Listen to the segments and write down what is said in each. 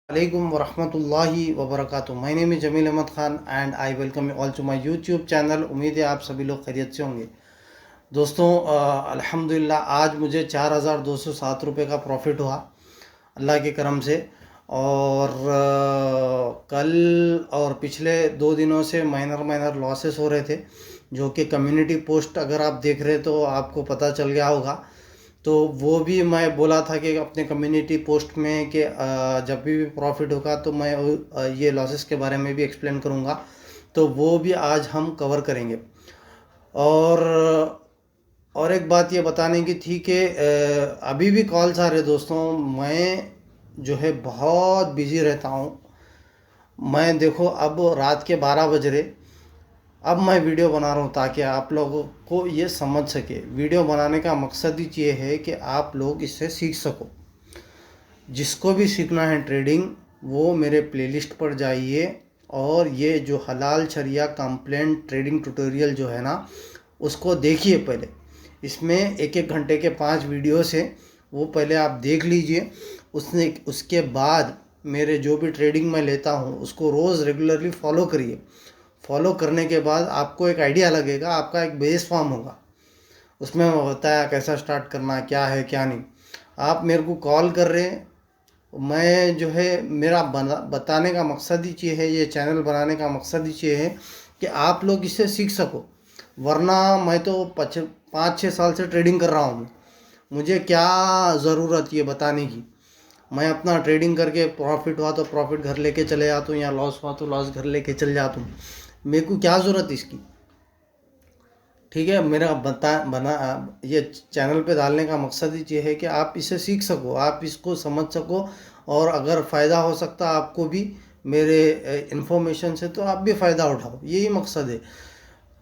Alaikum warahmatullahi wabarakatuh। My name is Jameel Ahmed Khan and I welcome you all to my YouTube channel. उम्मीद है आप सभी लोग खैरियत से होंगे। दोस्तों, अल्हम्दुलिल्लाह आज मुझे 4,207 रुपये का प्रॉफिट हुआ अल्लाह के करम से। और कल और पिछले 2 दिनों से माइनर लॉसेस हो रहे थे, जो कि कम्युनिटी पोस्ट अगर आप देख रहे तो आपको पता चल गया होगा। तो वो भी मैं बोला था कि अपने कम्युनिटी पोस्ट में कि जब भी प्रॉफिट होगा तो मैं ये लॉसेस के बारे में भी एक्सप्लेन करूँगा। तो वो भी आज हम कवर करेंगे। और एक बात ये बताने की थी कि अभी भी कॉल्स आ रहे दोस्तों। मैं जो है बहुत बिजी रहता हूँ। मैं देखो अब रात के 12 बज रहे, अब मैं वीडियो बना रहा हूँ ताकि आप लोगों को ये समझ सके। वीडियो बनाने का मकसद ही ये है कि आप लोग इससे सीख सको। जिसको भी सीखना है ट्रेडिंग, वो मेरे प्लेलिस्ट पर जाइए और ये जो हलाल शरिया कंप्लेंट ट्रेडिंग ट्यूटोरियल जो है ना, उसको देखिए पहले। इसमें एक एक घंटे के 5 वीडियोस हैं, वो पहले आप देख लीजिए। उसके बाद मेरे जो भी ट्रेडिंग मैं लेता हूँ उसको रोज़ रेगुलरली फॉलो करिए। फॉलो करने के बाद आपको एक आइडिया लगेगा, आपका एक बेस फॉर्म होगा। उसमें मैं बताया कैसा स्टार्ट करना, क्या है क्या नहीं। आप मेरे को कॉल कर रहे हैं, मैं जो है मेरा बताने का मकसद ही ये है, ये चैनल बनाने का मकसद ही ये है कि आप लोग इससे सीख सको। वरना मैं तो 5-6 साल से ट्रेडिंग कर रहा हूँ, मुझे क्या ज़रूरत ये बताने की। मैं अपना ट्रेडिंग करके प्रॉफिट हुआ तो प्रॉफिट घर लेके चले जाता हूँ, या लॉस हुआ तो लॉस घर लेके चले जाता हूँ। मेरे को क्या ज़रूरत इसकी। ठीक है, मेरा ये चैनल पे डालने का मकसद ही ये है कि आप इसे सीख सको, आप इसको समझ सको। और अगर फ़ायदा हो सकता आपको भी मेरे इन्फॉर्मेशन से, तो आप भी फ़ायदा उठाओ, यही मकसद है।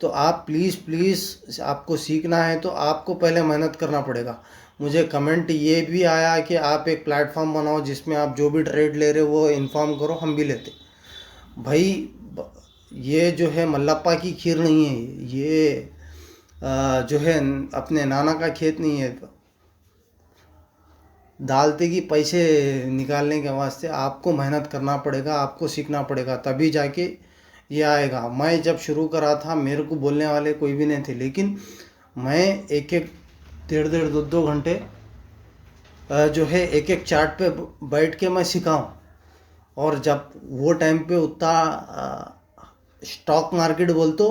तो आप प्लीज़ आपको सीखना है तो आपको पहले मेहनत करना पड़ेगा। मुझे कमेंट ये भी आया कि आप एक प्लेटफॉर्म बनाओ जिसमें आप जो भी ट्रेड ले रहे हो वो इन्फॉर्म करो, हम भी लेते। भाई, ये जो है मल्लप्पा की खीर नहीं है, ये जो है अपने नाना का खेत नहीं है। डालते कि पैसे निकालने के वास्ते आपको मेहनत करना पड़ेगा, आपको सीखना पड़ेगा, तभी जाके ये आएगा। मैं जब शुरू करा था मेरे को बोलने वाले कोई भी नहीं थे, लेकिन मैं एक एक 1.5-2 घंटे जो है एक एक चार्ट पे बैठ के मैं सिखाऊँ। और जब वो टाइम पे उतना स्टॉक मार्केट बोल तो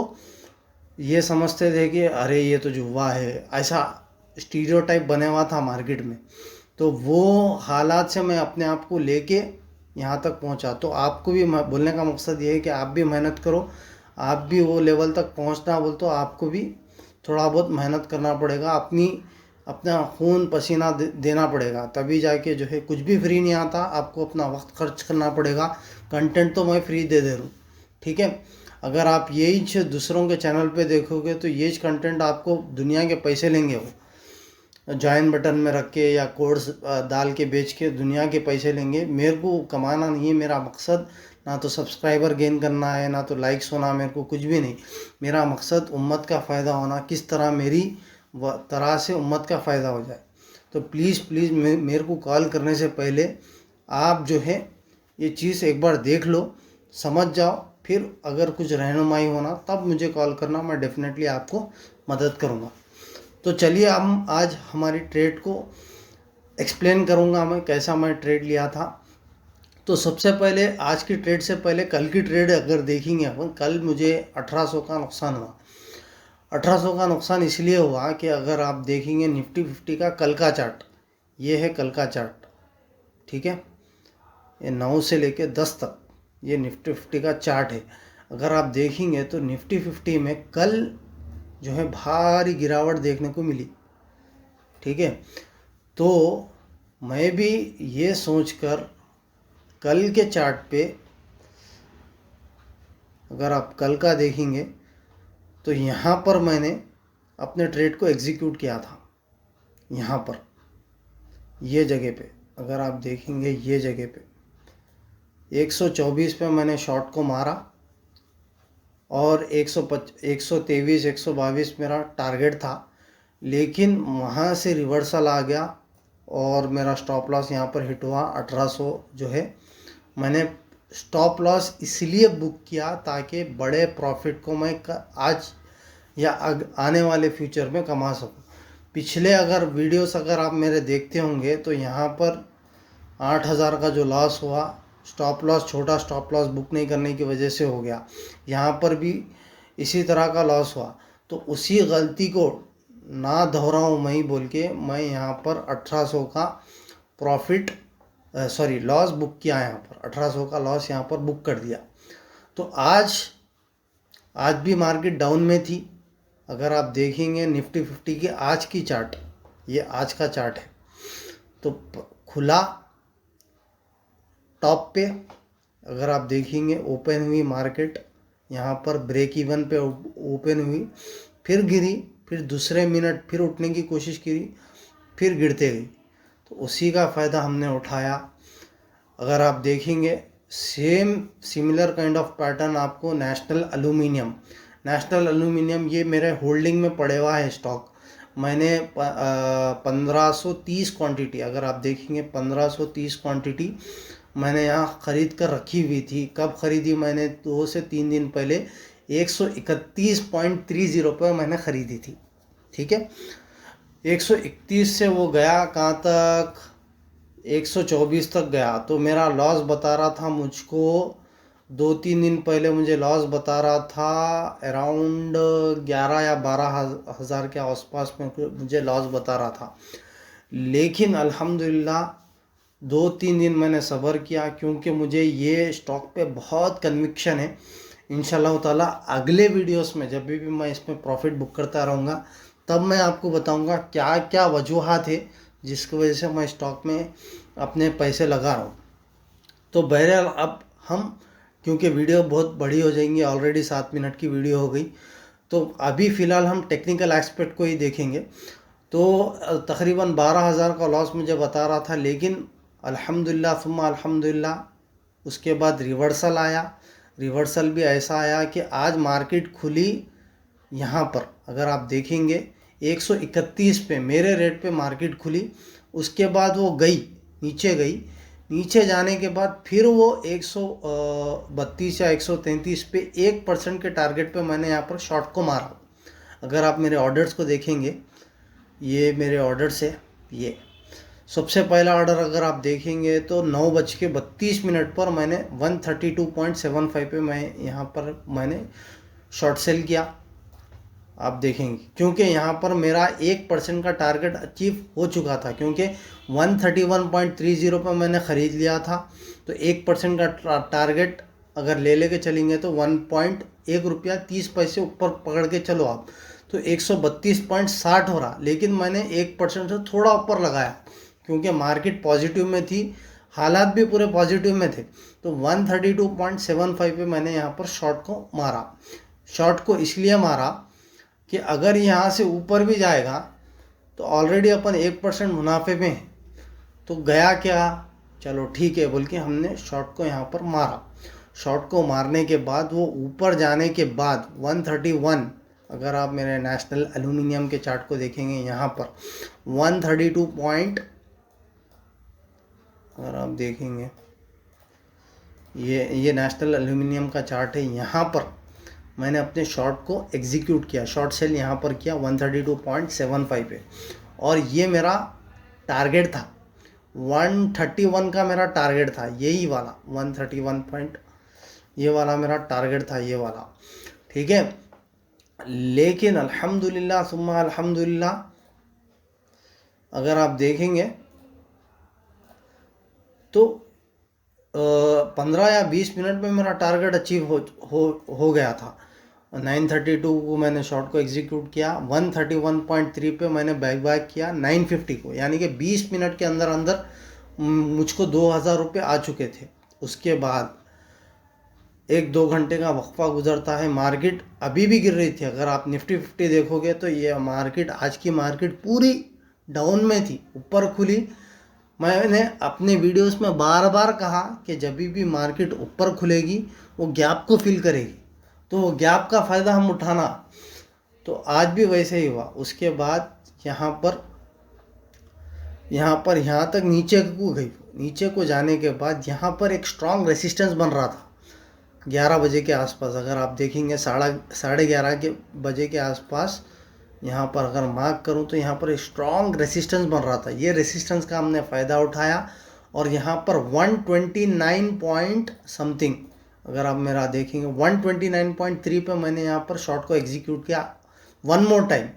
ये समझते थे कि अरे ये तो जुआ है, ऐसा स्टीरियोटाइप बने हुआ था मार्केट में। तो वो हालात से मैं अपने आप को लेके यहाँ तक पहुँचा। तो आपको भी बोलने का मकसद ये है कि आप भी मेहनत करो, आप भी वो लेवल तक पहुँचना बोल तो आपको भी थोड़ा बहुत मेहनत करना पड़ेगा, अपना खून पसीना देना पड़ेगा, तभी जाके जो है। कुछ भी फ्री नहीं आता, आपको अपना वक्त खर्च करना पड़ेगा। कंटेंट तो मैं फ्री दे रहा हूँ, ठीक है। अगर आप यही दूसरों के चैनल पे देखोगे तो यही कंटेंट आपको दुनिया के पैसे लेंगे, वो ज्वाइन बटन में रख के या कोड्स डाल के बेच के दुनिया के पैसे लेंगे। मेरे को कमाना नहीं है, मेरा मकसद ना तो सब्सक्राइबर गेन करना है, ना तो लाइक्स होना, मेरे को कुछ भी नहीं। मेरा मकसद उम्मत का फ़ायदा होना, किस तरह मेरी तरह से उम्मत का फ़ायदा हो जाए। तो प्लीज़ मेरे को कॉल करने से पहले आप जो है ये चीज़ एक बार देख लो, समझ जाओ। फिर अगर कुछ रहनुमाई होना तब मुझे कॉल करना, मैं डेफिनेटली आपको मदद करूँगा। तो चलिए हम आज हमारी ट्रेड को एक्सप्लेन करूँगा, मैं कैसा मैं ट्रेड लिया था। तो सबसे पहले आज की ट्रेड से पहले कल की ट्रेड अगर देखेंगे अपन, कल मुझे 1800 का नुकसान हुआ। 1800 का नुकसान इसलिए हुआ कि अगर आप देखेंगे निफ्टी 50 का कल का चार्ट, ये है कल का चार्ट, ठीक है। ये 9 से लेके 10 तक ये निफ्टी 50 का चार्ट है। अगर आप देखेंगे तो निफ्टी 50 में कल जो है भारी गिरावट देखने को मिली, ठीक है। तो मैं भी ये सोचकर कल के चार्ट पे, अगर आप कल का देखेंगे तो यहाँ पर मैंने अपने ट्रेड को एग्जीक्यूट किया था। यहाँ पर ये जगह पे अगर आप देखेंगे, ये जगह पे 124 पे मैंने शॉर्ट को मारा और 123 122 मेरा टारगेट था। लेकिन वहाँ से रिवर्सल आ गया और मेरा स्टॉप लॉस यहाँ पर हिट हुआ 1800 जो है मैंने स्टॉप लॉस इसलिए बुक किया ताकि बड़े प्रॉफिट को मैं आज या आने वाले फ्यूचर में कमा सकूं। पिछले अगर वीडियोस अगर आप मेरे देखते होंगे तो यहाँ पर 8,000 का जो लॉस हुआ, स्टॉप लॉस, छोटा स्टॉप लॉस बुक नहीं करने की वजह से हो गया। यहाँ पर भी इसी तरह का लॉस हुआ। तो उसी गलती को ना दोहराऊं मैं ही बोल के मैं यहाँ पर 1800 का प्रॉफिट लॉस बुक किया। यहाँ पर 1800 का लॉस यहाँ पर बुक कर दिया। तो आज भी मार्केट डाउन में थी। अगर आप देखेंगे निफ्टी 50 की आज की चार्ट, ये आज का चार्ट है, तो खुला टॉप पे। अगर आप देखेंगे ओपन हुई मार्केट यहाँ पर ब्रेक इवन पे ओपन हुई, फिर गिरी, फिर दूसरे मिनट फिर उठने की कोशिश करी, फिर गिरते गई। तो उसी का फ़ायदा हमने उठाया। अगर आप देखेंगे सिमिलर काइंड ऑफ पैटर्न आपको नेशनल एल्यूमिनियम ये मेरे होल्डिंग में पड़े हुआ है स्टॉक। मैंने 1530 क्वांटिटी, अगर आप देखेंगे 1530 क्वांटिटी मैंने यहाँ ख़रीद कर रखी हुई थी। कब ख़रीदी मैंने? 2 से 3 दिन पहले 131.30 पर मैंने ख़रीदी थी। ठीक है, 131 से वो गया कहाँ तक? 124 तक गया। तो मेरा लॉस बता रहा था मुझको 2-3 दिन पहले, मुझे लॉस बता रहा था अराउंड 11 या 12 हज़ार के आसपास में मुझे लॉस बता रहा था। लेकिन अल्हम्दुलिल्लाह 2-3 दिन मैंने सब्र किया, क्योंकि मुझे ये स्टॉक पे बहुत कन्विक्शन है। इंशाल्लाह ताला अगले वीडियोस में जब भी मैं इसमें प्रॉफिट बुक करता रहूँगा तब मैं आपको बताऊँगा क्या क्या वजूहात है जिसकी वजह से मैं स्टॉक में अपने पैसे लगा रहा हूँ। तो बहरहाल अब हम, क्योंकि वीडियो बहुत बड़ी हो जाएंगी, ऑलरेडी 7 मिनट की वीडियो हो गई, तो अभी फ़िलहाल हम टेक्निकल एस्पेक्ट को ही देखेंगे। तो तकरीबन 12,000 का लॉस मुझे बता रहा था, लेकिन अल्हम्दुलिल्लाह सुम्मा अल्हम्दुलिल्लाह उसके बाद रिवर्सल आया। रिवर्सल भी ऐसा आया कि आज मार्केट खुली यहाँ पर, अगर आप देखेंगे 131 पे मेरे रेट पे मार्केट खुली। उसके बाद वो नीचे गई। नीचे जाने के बाद फिर वो 132 या 133 पे 1% के टारगेट पे मैंने यहाँ पर शॉर्ट को मारा। अगर आप मेरे ऑर्डर्स को देखेंगे, ये मेरे ऑर्डर्स है। ये सबसे पहला ऑर्डर अगर आप देखेंगे तो 9:32 पर मैंने 132.75 पे मैं यहाँ पर मैंने शॉर्ट सेल किया। आप देखेंगे क्योंकि यहाँ पर मेरा 1% का टारगेट अचीव हो चुका था, क्योंकि 131.30 पर मैंने ख़रीद लिया था। तो 1% का टारगेट अगर लेके चलेंगे तो 1 रुपया 30 पैसे ऊपर पकड़ के चलो आप, तो 132.60 हो रहा। लेकिन मैंने 1% से थोड़ा ऊपर लगाया क्योंकि मार्केट पॉजिटिव में थी, हालात भी पूरे पॉजिटिव में थे। तो 132.75 पे मैंने यहाँ पर शॉर्ट को मारा। शॉर्ट को इसलिए मारा कि अगर यहाँ से ऊपर भी जाएगा तो ऑलरेडी अपन 1% मुनाफे में है, तो गया क्या, चलो ठीक है बोल के हमने शॉर्ट को यहाँ पर मारा। शॉर्ट को मारने के बाद वो ऊपर जाने के बाद 131, अगर आप मेरे नेशनल एल्यूमिनियम के चार्ट को देखेंगे यहाँ पर 132 पॉइंट, अगर आप देखेंगे ये नेशनल एल्यूमिनियम का चार्ट है। यहाँ पर मैंने अपने शॉर्ट को एग्जीक्यूट किया, शॉर्ट सेल यहाँ पर किया 132.75 पे, और ये मेरा टारगेट था 131 का मेरा टारगेट था, यही वाला 131 पॉइंट, ये वाला मेरा टारगेट था, ये वाला। ठीक है, लेकिन अल्हम्दुलिल्लाह सुम्मा अल्हम्दुलिल्लाह अगर आप देखेंगे तो 15 या 20 मिनट में मेरा टारगेट अचीव हो गया था। 932 को मैंने शॉर्ट को एग्जीक्यूट किया, 131.3 पे मैंने बैक किया 950 को, यानी कि 20 मिनट के अंदर अंदर मुझको 2,000 रुपये आ चुके थे। उसके बाद 1-2 घंटे का वक्फा गुजरता है, मार्केट अभी भी गिर रही थी। अगर आप निफ्टी 50 देखोगे तो ये मार्केट, आज की मार्केट पूरी डाउन में थी, ऊपर खुली। मैंने अपने वीडियोस में बार बार कहा कि जब भी मार्केट ऊपर खुलेगी वो गैप को फिल करेगी, तो वो गैप का फ़ायदा हम उठाना। तो आज भी वैसे ही हुआ। उसके बाद यहाँ पर यहाँ पर यहाँ तक नीचे को गई। नीचे को जाने के बाद यहाँ पर एक स्ट्रॉन्ग रेसिस्टेंस बन रहा था 11 बजे के आसपास। अगर आप देखेंगे 11:30 के बजे के आसपास यहाँ पर अगर मार्क करूँ तो यहाँ पर एक स्ट्रॉन्ग रेसिस्टेंस बन रहा था। ये रेसिस्टेंस का हमने फ़ायदा उठाया और यहाँ पर 129 पॉइंट समथिंग, अगर आप मेरा देखेंगे 129.3 पे मैंने यहाँ पर शॉर्ट को एग्जीक्यूट किया। वन मोर टाइम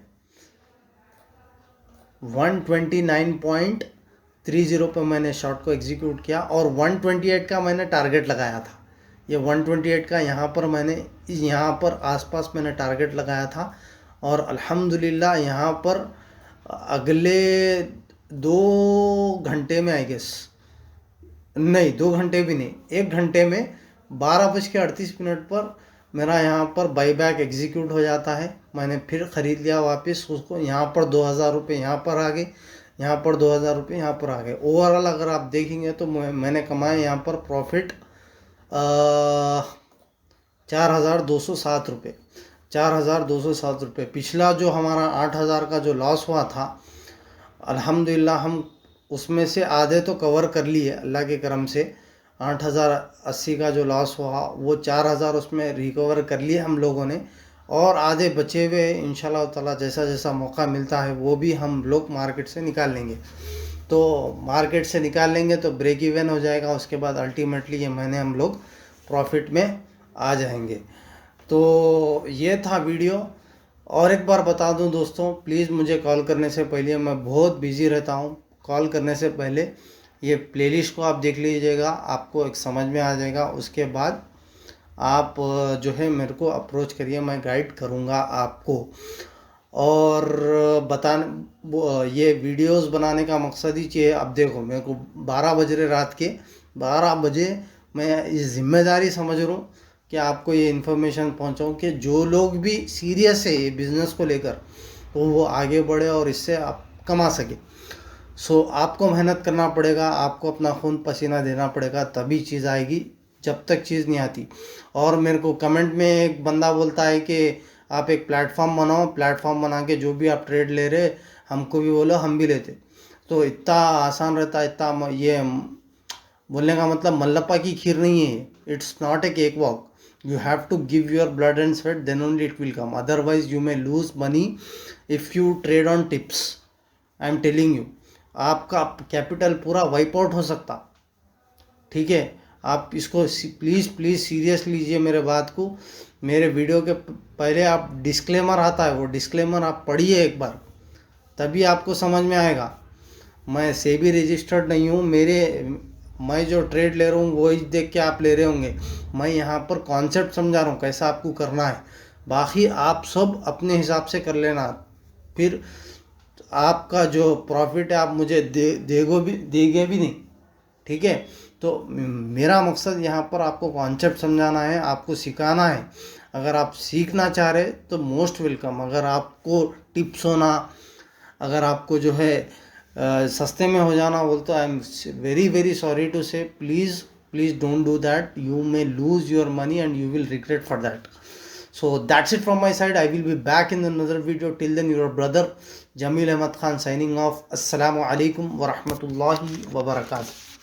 129.30 पे मैंने शॉर्ट को एग्जीक्यूट किया और 128 का मैंने टारगेट लगाया था। ये 128 का यहाँ पर मैंने यहाँ पर आसपास मैंने टारगेट लगाया था और अल्हम्दुलिल्लाह यहाँ पर अगले 2 घंटे में, आई गेस नहीं 2 घंटे भी नहीं, 1 घंटे में 12:38 पर मेरा यहाँ पर बाईबैक एग्जीक्यूट हो जाता है। मैंने फिर ख़रीद लिया वापस उसको। यहाँ पर 2000 रुपये यहाँ पर आ गए, यहाँ पर 2000 रुपये यहाँ पर आ गए। ओवरऑल अगर आप देखेंगे तो मैंने कमाए यहाँ पर प्रॉफिट 4207 रुपये, 4207 रुपये। पिछला जो हमारा 8000 का जो लॉस हुआ था, अल्हम्दुलिल्लाह हम उसमें से आधे तो कवर कर लिए अल्लाह के करम से। 8080 का जो लॉस हुआ वो 4000 उसमें रिकवर कर लिए हम लोगों ने, और आधे बचे हुए इंशाल्लाह ताला जैसा जैसा मौका मिलता है वो भी हम लोग मार्केट से निकाल लेंगे। तो मार्केट से निकाल लेंगे तो ब्रेक इवन हो जाएगा, उसके बाद अल्टीमेटली ये महीने हम लोग प्रॉफिट में आ जाएंगे। तो ये था वीडियो। और एक बार बता दूं दोस्तों, प्लीज़ मुझे कॉल करने से पहले, मैं बहुत बिज़ी रहता हूं, कॉल करने से पहले ये प्लेलिस्ट को आप देख लीजिएगा, आपको एक समझ में आ जाएगा। उसके बाद आप जो है मेरे को अप्रोच करिए, मैं गाइड करूंगा आपको। और ये वीडियोस बनाने का मकसद ही ये है। अब देखो मेरे को 12 बज रहे, रात के 12 बजे मैं इस जिम्मेदारी समझ रहा हूँ कि आपको ये इन्फॉर्मेशन पहुँचाऊँ कि जो लोग भी सीरियस है ये बिज़नेस को लेकर, तो वो आगे बढ़े और इससे आप कमा सके। सो आपको मेहनत करना पड़ेगा, आपको अपना खून पसीना देना पड़ेगा, तभी चीज़ आएगी, जब तक चीज़ नहीं आती। और मेरे को कमेंट में एक बंदा बोलता है कि आप एक प्लेटफॉर्म बनाओ, प्लेटफॉर्म बना के जो भी आप ट्रेड ले रहे हमको भी बोलो, हम भी लेते। तो इतना आसान रहता है, इतना ये बोलने का मतलब मल्लप्पा की खीर नहीं है। It's not a cake walk, you have to give your blood and sweat, then only it will come. Otherwise you may lose money if you trade on tips. I am telling you, आपका capital पूरा wipe out हो सकता। ठीक है, आप इसको please serious लीजिए मेरे बात को। मेरे वीडियो के पहले आप डिस्क्लेमर आता है, वो डिस्क्लेमर आप पढ़िए एक बार, तभी आपको समझ में आएगा। मैं सेबी रजिस्टर्ड नहीं हूँ, मैं जो ट्रेड ले रहा हूँ वही देख के आप ले रहे होंगे। मैं यहाँ पर कॉन्सेप्ट समझा रहा हूँ कैसा आपको करना है, बाकी आप सब अपने हिसाब से कर लेना। फिर आपका जो प्रॉफिट है आप मुझे देगे भी नहीं। ठीक है, तो मेरा मकसद यहाँ पर आपको कॉन्सेप्ट समझाना है, आपको सिखाना है। अगर आप सीखना चाह रहे तो मोस्ट वेलकम। अगर आपको टिप्स होना, अगर आपको जो है सस्ते में हो जाना बोलते, I am very sorry to say, please don't do that. You may lose your money and you will regret for that. So that's it from my side. I will be back in another video. Till then, your brother Jamil Ahmad Khan signing off. Assalamu alaikum wa rahmatullahi wa barakatuh.